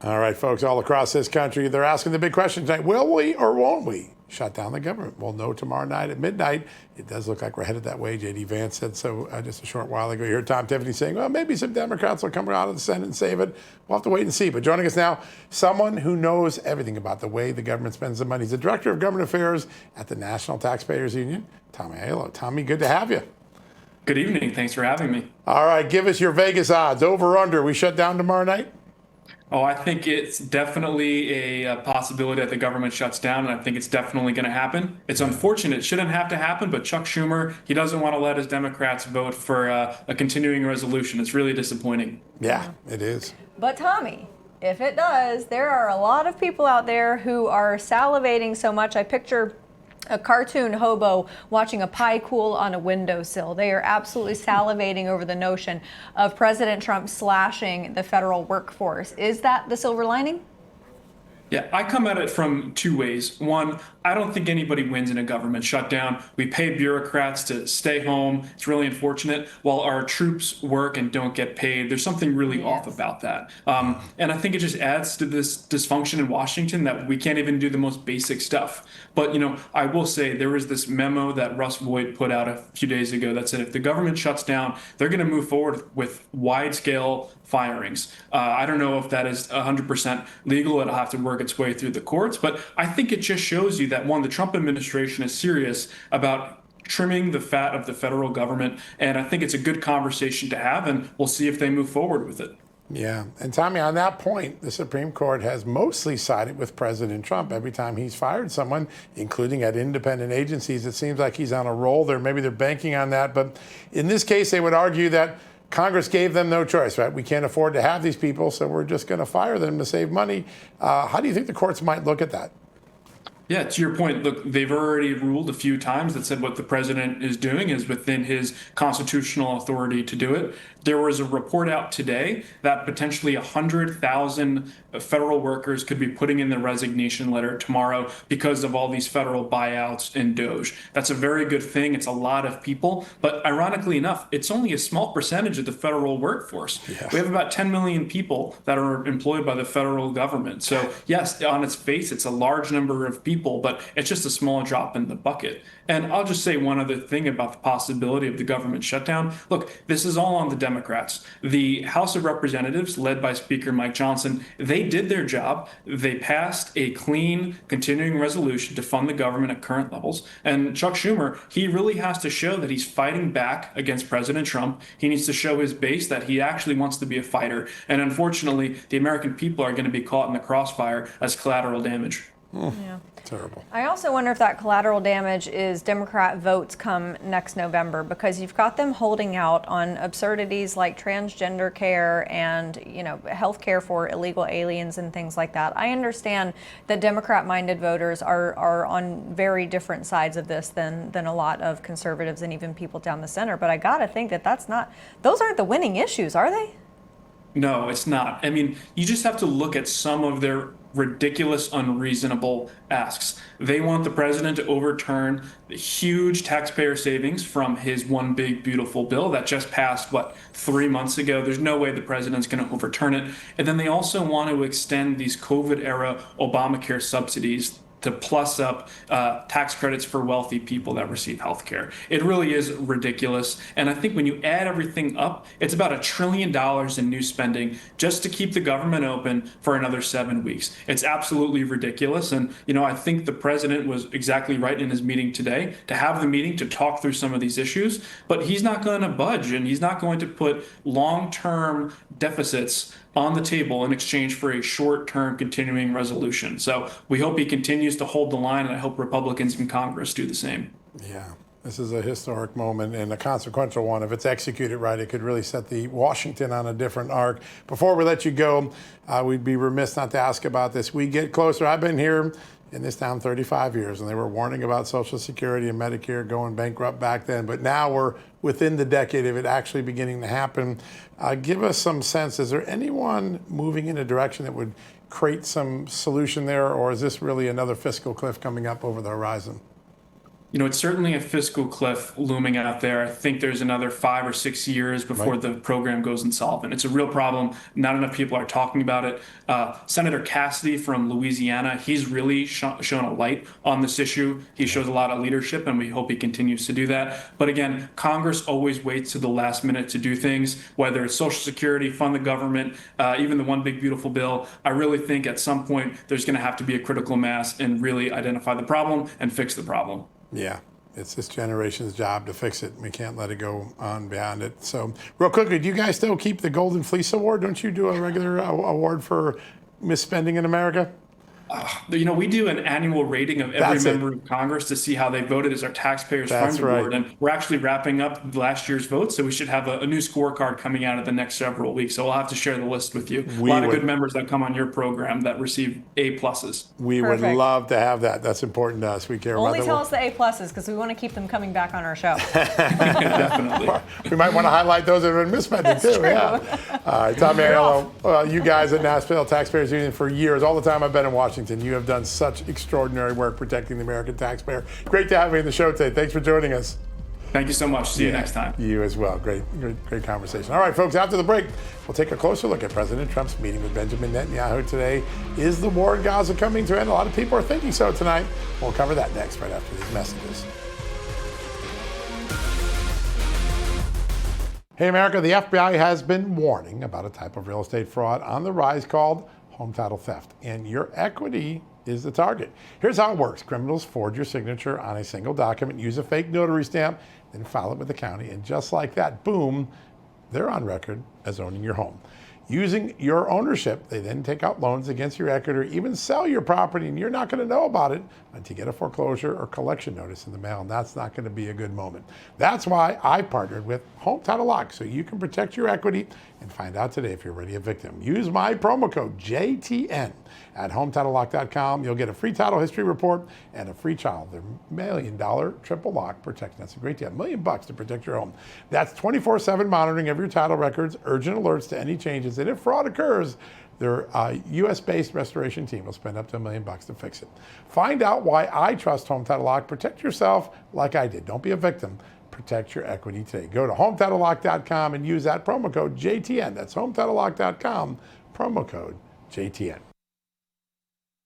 All right, folks, all across this country, they're asking the big question tonight: will we or won't we shut down the government? We'll know tomorrow night at midnight. It does look like we're headed that way. J.D. Vance said so just a short while ago. You heard Tom Tiffany saying, well, maybe some Democrats will come out of the Senate and save it. We'll have to wait and see. But joining us now, someone who knows everything about the way the government spends the money. He's the Director of Government Affairs at the National Taxpayers Union, Tommy Pigott. Tommy, good to have you. Good evening. Thanks for having me. All right, give us your Vegas odds. Over, under. We shut down tomorrow night? Oh, I think it's definitely a possibility that the government shuts down, and I think it's definitely going to happen. It's unfortunate. It shouldn't have to happen, but Chuck Schumer, he doesn't want to let his Democrats vote for a continuing resolution. It's really disappointing. Yeah, it is. But Tommy, if it does, there are a lot of people out there who are salivating so much. I picture a cartoon hobo watching a pie cool on a windowsill. They are absolutely salivating over the notion of President Trump slashing the federal workforce. Is that the silver lining? Yeah, I come at it from two ways. One, I don't think anybody wins in a government shutdown. We pay bureaucrats to stay home. It's really unfortunate while our troops work and don't get paid. There's something really off about that. And I think it just adds to this dysfunction in Washington that we can't even do the most basic stuff. But, I will say there was this memo that Russ Voigt put out a few days ago that said if the government shuts down, they're going to move forward with wide-scale firings. I don't know if that is 100% legal. It'll have to work its way through the courts. But I think it just shows you that, one, the Trump administration is serious about trimming the fat of the federal government. And I think it's a good conversation to have, and we'll see if they move forward with it. Yeah. And Tommy, on that point, the Supreme Court has mostly sided with President Trump every time he's fired someone, including at independent agencies. It seems like he's on a roll there. Maybe they're banking on that. But in this case, they would argue that Congress gave them no choice, right? We can't afford to have these people, so we're just going to fire them to save money. How do you think the courts might look at that? Yeah, to your point, look, they've already ruled a few times that said what the president is doing is within his constitutional authority to do it. There was a report out today that potentially 100,000 federal workers could be putting in their resignation letter tomorrow because of all these federal buyouts in DOGE. That's a very good thing. It's a lot of people. But ironically enough, it's only a small percentage of the federal workforce. Yeah. We have about 10 million people that are employed by the federal government. So yes, on its face, it's a large number of people, but it's just a small drop in the bucket. And I'll just say one other thing about the possibility of the government shutdown. Look, this is all on the Democrats. The House of Representatives, led by Speaker Mike Johnson, they did their job. They passed a clean, continuing resolution to fund the government at current levels. And Chuck Schumer, he really has to show that he's fighting back against President Trump. He needs to show his base that he actually wants to be a fighter. And unfortunately, the American people are going to be caught in the crossfire as collateral damage. Yeah. Terrible. I also wonder if that collateral damage is Democrat votes come next November, because you've got them holding out on absurdities like transgender care and, health care for illegal aliens and things like that. I understand that Democrat-minded voters are on very different sides of this than a lot of conservatives and even people down the center. But I got to think that those aren't the winning issues, are they? No, it's not. I mean, you just have to look at some of their ridiculous, unreasonable asks. They want the president to overturn the huge taxpayer savings from his one big beautiful bill that just passed, 3 months ago. There's no way the president's going to overturn it. And then they also want to extend these COVID-era Obamacare subsidies to plus up tax credits for wealthy people that receive health care. It really is ridiculous. And I think when you add everything up, it's about $1 trillion in new spending just to keep the government open for another 7 weeks. It's absolutely ridiculous. And, I think the president was exactly right in his meeting today to have the meeting to talk through some of these issues. But he's not going to budge, and he's not going to put long-term deficits on the table in exchange for a short-term continuing resolution. So we hope he continues to hold the line, and I hope Republicans in Congress do the same. Yeah, this is a historic moment and a consequential one. If it's executed right, it could really set the Washington on a different arc. Before we let you go, we'd be remiss not to ask about this. We get closer. I've been here in this town 35 years, and they were warning about Social Security and Medicare going bankrupt back then. But now we're within the decade of it actually beginning to happen. Give us some sense. Is there anyone moving in a direction that would create some solution there, or is this really another fiscal cliff coming up over the horizon? It's certainly a fiscal cliff looming out there. I think there's another 5 or 6 years before Right. the program goes insolvent. It's a real problem. Not enough people are talking about it. Senator Cassidy from Louisiana, he's really shown a light on this issue. He shows a lot of leadership, and we hope he continues to do that. But again, Congress always waits to the last minute to do things, whether it's Social Security, fund the government, even the one big beautiful bill. I really think at some point there's going to have to be a critical mass and really identify the problem and fix the problem. Yeah, it's this generation's job to fix it. We can't let it go on beyond it. So, real quickly, do you guys still keep the Golden Fleece Award? Don't you do a regular award for misspending in America? We do an annual rating of every member of Congress to see how they voted as our taxpayers-funded award. And we're actually wrapping up last year's vote, so we should have a new scorecard coming out in the next several weeks. So I'll have to share the list with you. A lot of good members that come on your program that receive A+. We would love to have that. That's important to us. We care about that. Only tell us the A+, because we want to keep them coming back on our show. Definitely. We might want to highlight those that have been misspending too. True. Yeah. Tommy, you guys at National Taxpayers Union for years, all the time I've been in Washington, you have done such extraordinary work protecting the American taxpayer. Great to have you on the show today. Thanks for joining us. Thank you so much. See you next time. You as well. Great conversation. All right, folks, after the break, we'll take a closer look at President Trump's meeting with Benjamin Netanyahu today. Is the war in Gaza coming to an end? A lot of people are thinking so tonight. We'll cover that next, right after these messages. Hey, America, the FBI has been warning about a type of real estate fraud on the rise called home title theft, and your equity is the target. Here's how it works. Criminals forge your signature on a single document, use a fake notary stamp, then file it with the county, and just like that, boom, they're on record as owning your home. Using your ownership, they then take out loans against your equity or even sell your property, and you're not going to know about it until you get a foreclosure or collection notice in the mail, and that's not going to be a good moment. That's why I partnered with Home Title Lock, so you can protect your equity and find out today if you're already a victim. Use my promo code JTN at HometitleLock.com. You'll get a free title history report and a free child. Their $1 million triple lock protection. That's a great deal. $1 million to protect your home. That's 24/7 monitoring of your title records, urgent alerts to any changes, and if fraud occurs, their U.S.-based restoration team will spend up to $1 million to fix it. Find out why I trust Home Title Lock. Protect yourself like I did. Don't be a victim. Protect your equity today. Go to HometitleLock.com and use that promo code JTN. That's HometitleLock.com, promo code JTN.